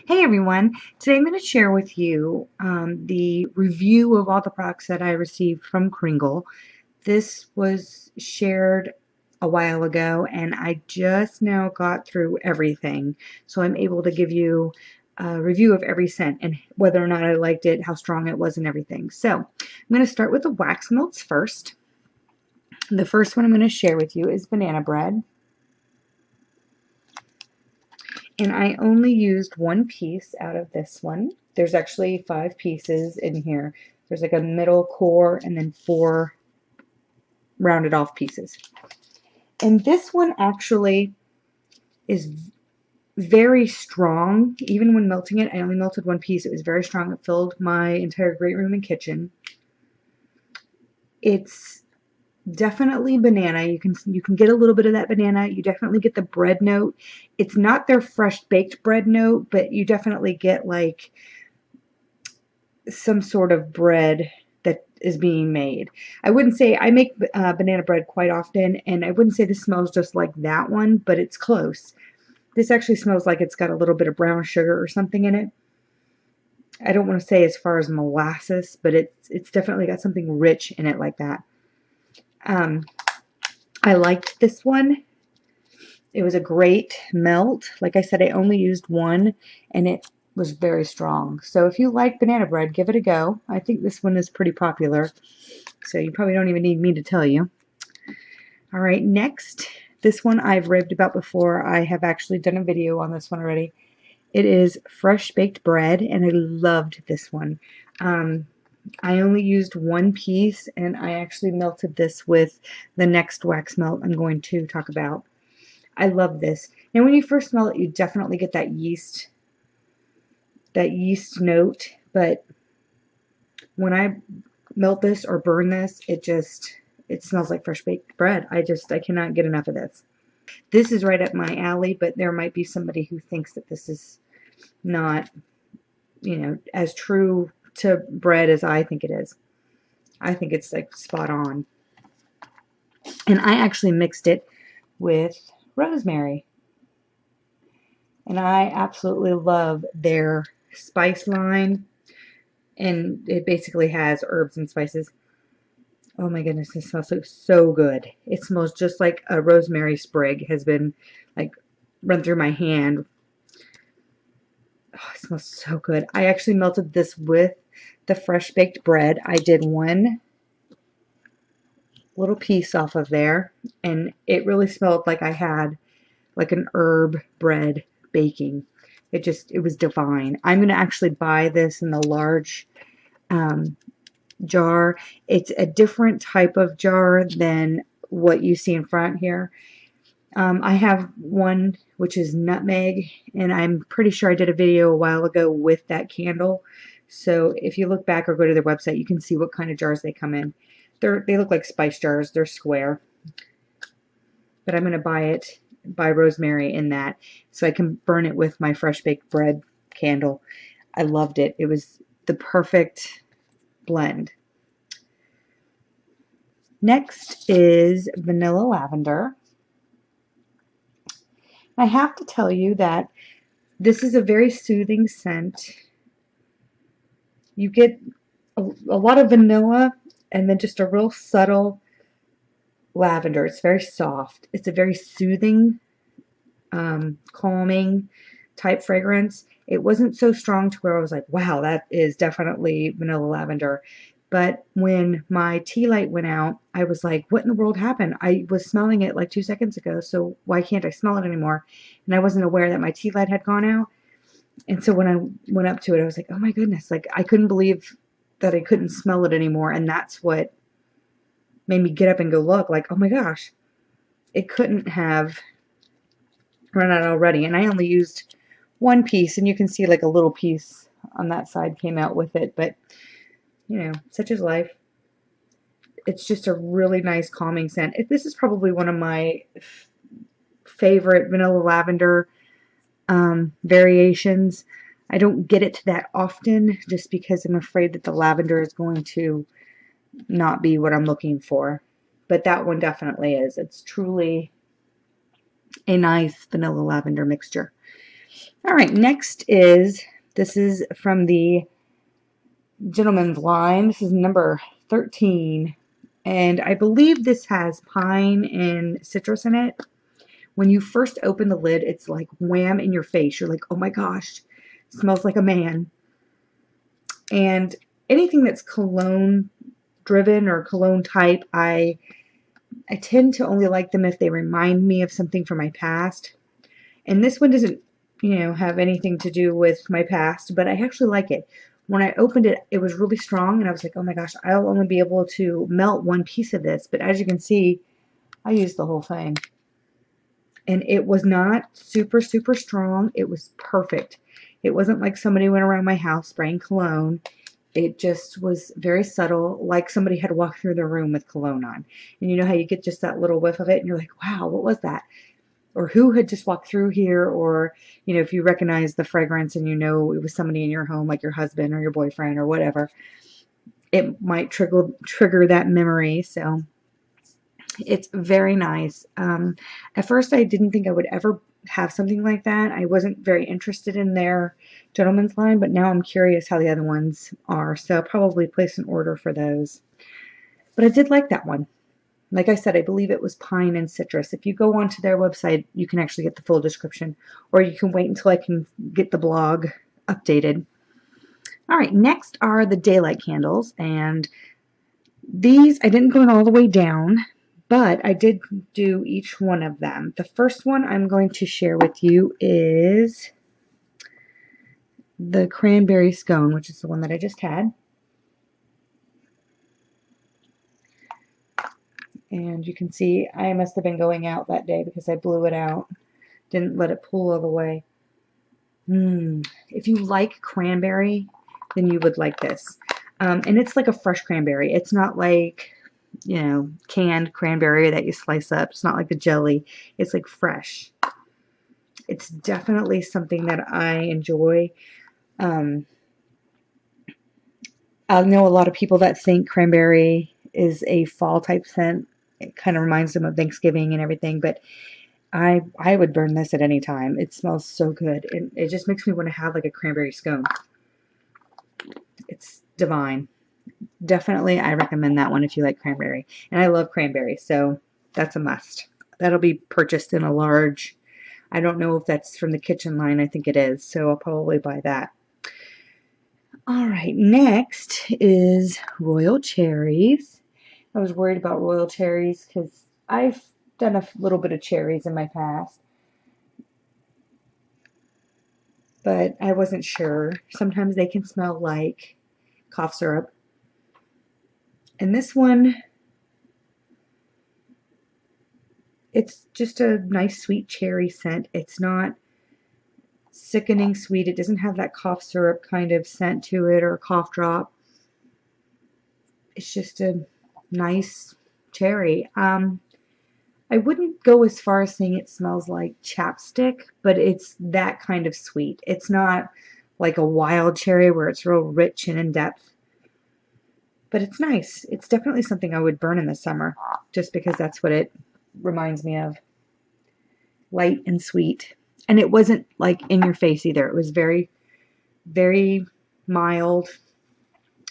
Hey everyone, today I'm going to share with you the review of all the products that I received from Kringle. This was shared a while ago and I just now got through everything, so I'm able to give you a review of every scent and whether or not I liked it, how strong it was, and everything. So I'm going to start with the wax melts first. The first one I'm going to share with you is banana bread. And I only used one piece out of this one. There's actually 5 pieces in here. There's like a middle core and then 4 rounded off pieces. And this one actually is very strong. Even when melting it, I only melted one piece. It was very strong. It filled my entire great room and kitchen. It's definitely banana. You can get a little bit of that banana. You definitely get the bread note. It's not their fresh baked bread note, but you definitely get like some sort of bread that is being made. I wouldn't say I make banana bread quite often, and I wouldn't say this smells just like that one, but it's close. This actually smells like it's got a little bit of brown sugar or something in it. I don't want to say as far as molasses, but it's definitely got something rich in it like that. I liked this one. It was a great melt. Like I said, I only used one, and it was very strong. So if you like banana bread, give it a go. I think this one is pretty popular, so you probably don't even need me to tell you. All right, next, this one I've raved about before. I have actually done a video on this one already. It is fresh baked bread, and I loved this one. I only used one piece, and I actually melted this with the next wax melt I'm going to talk about. I love this. Now, when you first smell it, you definitely get that yeast note, but when I melt this or burn this, it smells like fresh baked bread. I cannot get enough of this. This is right up my alley, but there might be somebody who thinks that this is not, as true to bread as I think it is. I think it's like spot on. And I actually mixed it with rosemary. And I absolutely love their spice line. And it basically has herbs and spices. Oh my goodness, it smells so good. It smells just like a rosemary sprig has been like run through my hand. Oh, it smells so good. I actually melted this with the fresh baked bread. I did one little piece off of there, and it really smelled like I had like an herb bread baking. It was divine. I'm going to actually buy this in the large jar. It's a different type of jar than what you see in front here. I have one which is nutmeg, and I'm pretty sure I did a video a while ago with that candle. So if you look back or go to their website, you can see what kind of jars they come in. They look like spice jars. They're square. But I'm going to buy rosemary in that so I can burn it with my fresh baked bread candle. I loved it. It was the perfect blend. Next is vanilla lavender. I have to tell you that this is a very soothing scent. You get a lot of vanilla and then just a real subtle lavender. It's very soft. It's a very soothing, calming type fragrance. It wasn't so strong to where I was like, wow, that is definitely vanilla lavender. But when my tea light went out, I was like, what in the world happened? I was smelling it like 2 seconds ago, so why can't I smell it anymore? And I wasn't aware that my tea light had gone out. And so when I went up to it, I was like, oh my goodness, like I couldn't believe that I couldn't smell it anymore. And that's what made me get up and go look, like, oh my gosh, it couldn't have run out already. And I only used one piece, and you can see like a little piece on that side came out with it, but such is life. It's just a really nice calming scent. This is probably one of my favorite vanilla lavender variations. I don't get it that often just because I'm afraid that the lavender is going to not be what I'm looking for. But that one definitely is. It's truly a nice vanilla lavender mixture. All right, next is, this is from the Gentleman's Line. This is number 13. And I believe this has pine and citrus in it. When you first open the lid, it's like wham in your face. You're like, oh my gosh, it smells like a man. And anything that's cologne driven or cologne type, I tend to only like them if they remind me of something from my past. And this one doesn't, have anything to do with my past, but I actually like it. When I opened it, it was really strong, and I was like, oh my gosh, I'll only be able to melt one piece of this. But as you can see, I used the whole thing. And it was not super, super strong. It was perfect. It wasn't like somebody went around my house spraying cologne. It just was very subtle, like somebody had walked through the room with cologne on. And you know how you get just that little whiff of it, and you're like, wow, what was that? Or who had just walked through here, or, if you recognize the fragrance and it was somebody in your home, like your husband or your boyfriend or whatever, it might trigger that memory. So it's very nice. At first, I didn't think I would ever have something like that. I wasn't very interested in their Gentleman's Line, but now I'm curious how the other ones are, so I'll probably place an order for those. But I did like that one. Like I said, I believe it was pine and citrus. If you go onto their website, you can actually get the full description, or you can wait until I can get the blog updated. All right, next are the daylight candles, and these, I didn't go all the way down, but I did do each one of them. The first one I'm going to share with you is the cranberry scone, which is the one that I just had. And you can see I must have been going out that day because I blew it out. Didn't let it pool all the way. If you like cranberry, then you would like this. And it's like a fresh cranberry. It's not like, canned cranberry that you slice up. It's not like a jelly. It's like fresh. It's definitely something that I enjoy. I know a lot of people that think cranberry is a fall type scent. It kind of reminds them of Thanksgiving and everything, but I would burn this at any time. It smells so good, and it just makes me want to have like a cranberry scone. It's divine. Definitely, I recommend that one if you like cranberry. And I love cranberry, so that's a must. That'll be purchased in a large. I don't know if that's from the kitchen line. I think it is, so I'll probably buy that. All right, next is royal cherries. I was worried about royal cherries because I've done a little bit of cherries in my past, but I wasn't sure. Sometimes they can smell like cough syrup. And this one, it's just a nice sweet cherry scent. It's not sickening sweet. It doesn't have that cough syrup kind of scent to it or a cough drop. It's just a nice cherry. I wouldn't go as far as saying it smells like chapstick, but it's that kind of sweet. It's not like a wild cherry where it's real rich and in depth. But it's nice. It's definitely something I would burn in the summer, just because that's what it reminds me of. Light and sweet. And it wasn't like in your face either. It was very, very mild.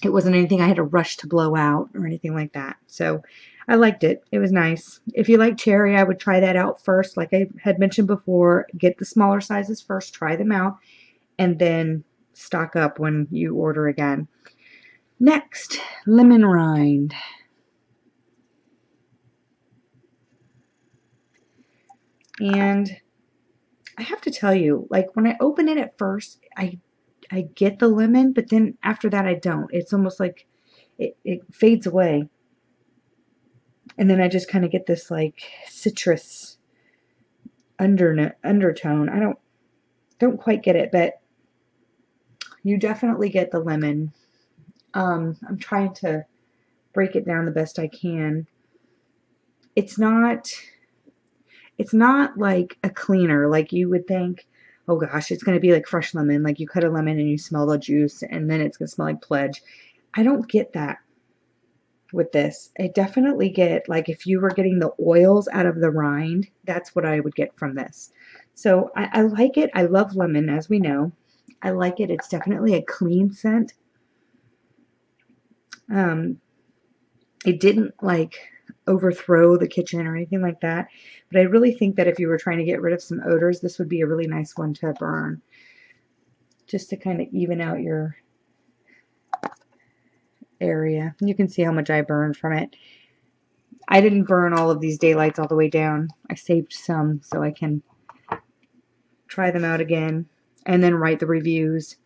It wasn't anything I had to rush to blow out or anything like that. So I liked it. It was nice. If you like cherry, I would try that out first. Like I had mentioned before, get the smaller sizes first, try them out, and then stock up when you order again. Next, lemon rind. And I have to tell you, like when I open it at first, I get the lemon, but then after that I don't. It's almost like it fades away. And then I just kind of get this like citrus undertone. I don't quite get it, but you definitely get the lemon. I'm trying to break it down the best I can. It's not like a cleaner like you would think. Oh gosh, it's going to be like fresh lemon. Like you cut a lemon and you smell the juice and then it's going to smell like Pledge. I don't get that with this. I definitely get, like if you were getting the oils out of the rind, that's what I would get from this. So I like it. I love lemon, as we know. I like it. It's definitely a clean scent. It didn't like overthrow the kitchen or anything like that. But I really think that if you were trying to get rid of some odors, this would be a really nice one to burn. Just to kind of even out your area. You can see how much I burned from it. I didn't burn all of these daylights all the way down. I saved some so I can try them out again and then write the reviews.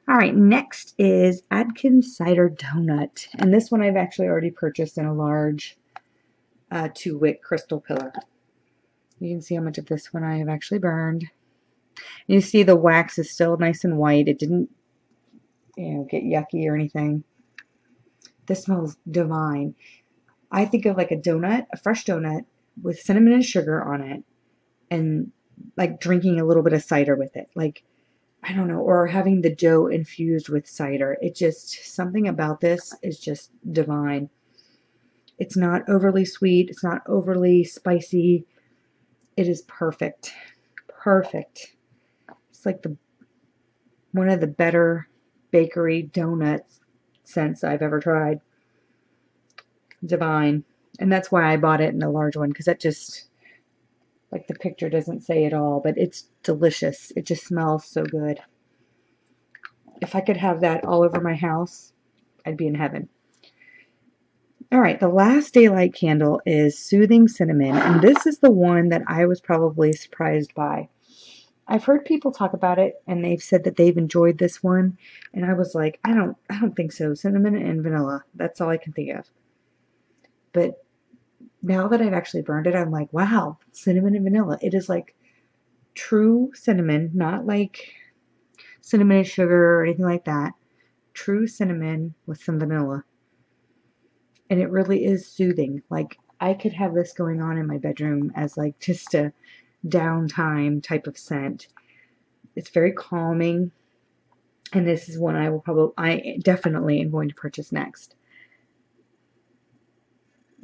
All right, next is Atkins Cider Donut. And this one I've actually already purchased in a large 2-wick crystal pillar. You can see how much of this one I have actually burned. You see the wax is still nice and white. It didn't, get yucky or anything. This smells divine. I think of like a donut, a fresh donut with cinnamon and sugar on it, and like drinking a little bit of cider with it. Like, I don't know, or having the dough infused with cider. It just, something about this is just divine. It's not overly sweet. It's not overly spicy. It is perfect. Perfect. It's like one of the better bakery donut scents I've ever tried. Divine. And that's why I bought it in a large one, because that just, like, the picture doesn't say it all, but it's delicious. It just smells so good. If I could have that all over my house, I'd be in heaven. All right, the last daylight candle is Soothing Cinnamon, and this is the one that I was probably surprised by. I've heard people talk about it, and they've said that they've enjoyed this one, and I was like, I don't think so. Cinnamon and vanilla, that's all I can think of. But now that I've actually burned it, I'm like, wow, cinnamon and vanilla. It is like true cinnamon, not like cinnamon and sugar or anything like that. True cinnamon with some vanilla. And it really is soothing. Like, I could have this going on in my bedroom as like just a downtime type of scent. It's very calming. And this is one I definitely am going to purchase next.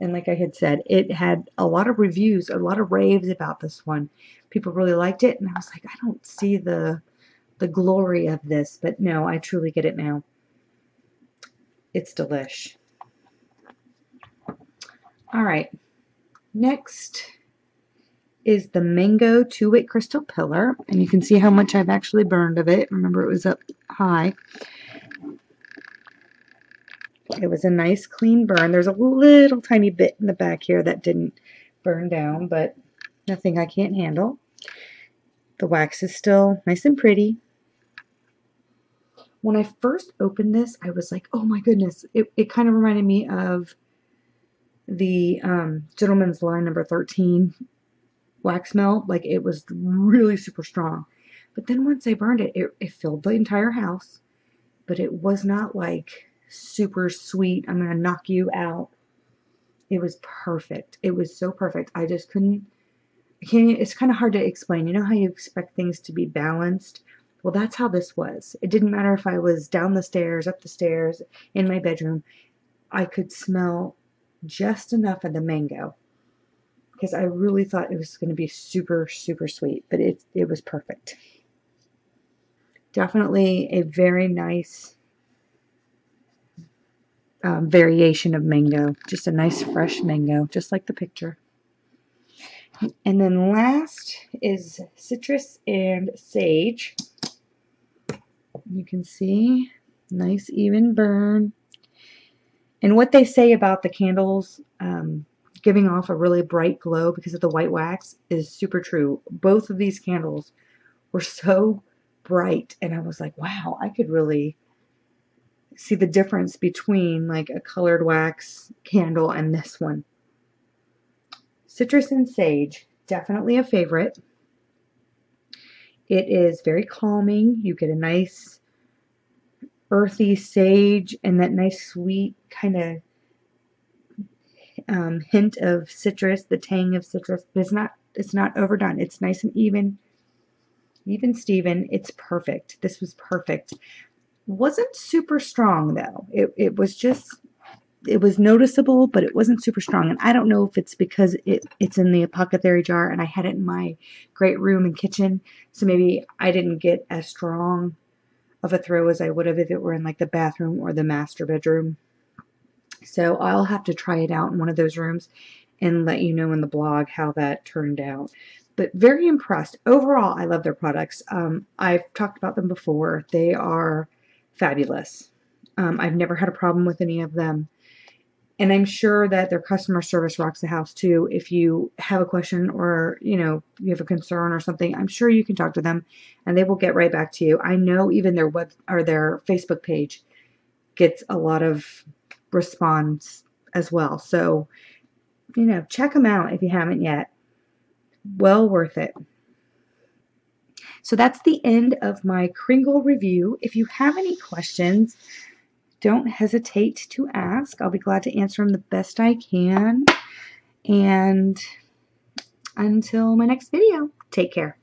And like I had said, it had a lot of reviews, a lot of raves about this one. People really liked it. And I was like, I don't see the glory of this. But no, I truly get it now. It's delish. All right. Next is the Mango 2-wick crystal pillar. And you can see how much I've actually burned of it. Remember, it was up high. It was a nice clean burn. There's a little tiny bit in the back here that didn't burn down, but nothing I can't handle. The wax is still nice and pretty. When I first opened this, I was like, oh my goodness. It kind of reminded me of the Gentleman's Line number 13 wax melt. Like, it was really super strong. But then once I burned it, it filled the entire house. But it was not like super sweet, I'm going to knock you out. It was perfect. It was so perfect. I just it's kind of hard to explain. You know how you expect things to be balanced? Well, that's how this was. It didn't matter if I was down the stairs, up the stairs, in my bedroom. I could smell just enough of the mango because I really thought it was going to be super, super sweet, but it was perfect. Definitely a very nice variation of mango. Just a nice fresh mango, just like the picture. And then last is citrus and sage. You can see, nice even burn. And what they say about the candles giving off a really bright glow because of the white wax is super true. Both of these candles were so bright, and I was like, wow, I could really see the difference between like a colored wax candle and this one. Citrus and sage, definitely a favorite. It is very calming. You get a nice earthy sage and that nice sweet kind of hint of citrus, the tang of citrus, but it's not overdone. It's nice and even Steven. It's perfect. This was perfect. Wasn't super strong though. It was just it was noticeable, but it wasn't super strong. And I don't know if it's because it's in the apothecary jar and I had it in my great room and kitchen. So maybe I didn't get as strong of a throw as I would have if it were in like the bathroom or the master bedroom. So I'll have to try it out in one of those rooms and let you know in the blog how that turned out. But very impressed. Overall, I love their products. I've talked about them before. They are fabulous. I've never had a problem with any of them. And I'm sure that their customer service rocks the house too. If you have a question or, you have a concern or something, I'm sure you can talk to them and they will get right back to you. I know even their web or their Facebook page gets a lot of response as well. So, check them out if you haven't yet. Well worth it. So that's the end of my Kringle review. If you have any questions, don't hesitate to ask. I'll be glad to answer them the best I can. And until my next video, take care.